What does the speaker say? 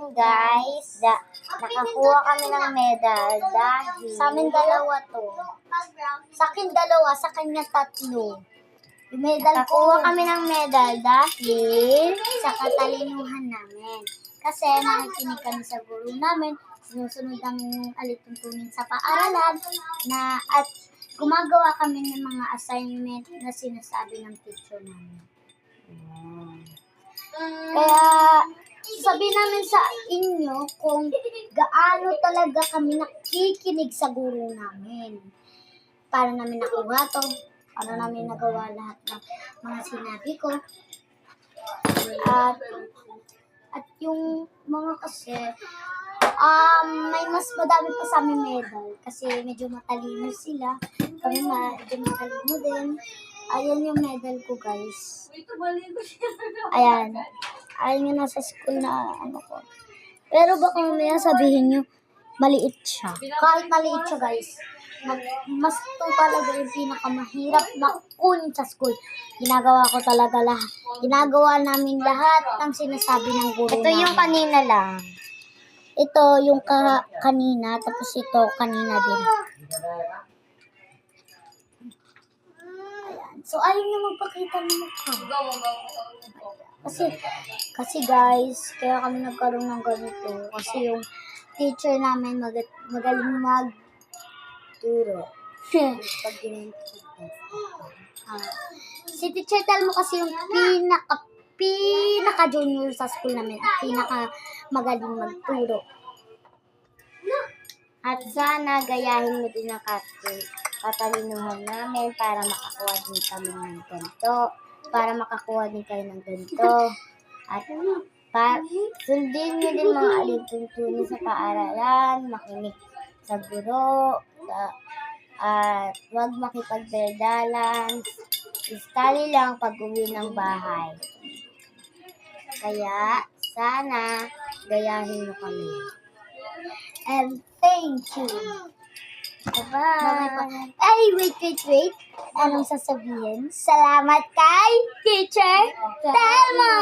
ngayon guys, nakakuha kami ng medal dahil sa amin dalawa to. Sa akin dalawa, sa kanya tatlo. Yung medal nakakuha kami ng medal dahil sa katalinuhan namin. Kasi nakikinig kami sa guru namin, sinusunod ang alituntunin sa paaralan at gumagawa kami ng mga assignment na sinasabi ng teacher namin. Kaya sabihin namin sa inyo kung gaano talaga kami nakikinig sa guru namin. Paano namin nakuha to? Paano namin nagawa lahat ng mga sinabi ko? At yung mga kasi, may mas madami pa sa amin medal kasi medyo matalino sila. Kami medyo matalino din. Ayan yung medal ko, guys. Ayan. Ayan yung nasa school na ano ko. Pero baka mamaya sabihin nyo, maliit siya. Kahit maliit siya, guys. Mas ito talaga yung pinakamahirap na kunin sa school. Ginagawa ko talaga lahat. Ginagawa namin lahat ng sinasabi ng guru namin. Ito yung kanina lang. Ito yung kanina, tapos ito kanina din. Ayan. So, ayaw niya magpakita ng mukha. Kasi guys, kaya kami nagkaroon ng ganito. Kasi yung teacher namin magaling magturo. Si Teacher Telmo kasi yung pinaka-junior sa school namin at pinaka-magaling magturo. At sana gayahin mo din ang katalinuhan namin para makakuha din kami ng ganito. Para makakuha din kayo ng ganito. At sundin nyo din mga alituntunin sa paaralan, makinig sa guro, at huwag makipagberdalan. Study lang pag-uwi ng bahay. Kaya, sana gayahin mo kami. And thank you. Bye-bye. Ay, wait. Anong sasabihin? Salamat kay Teacher Telmo!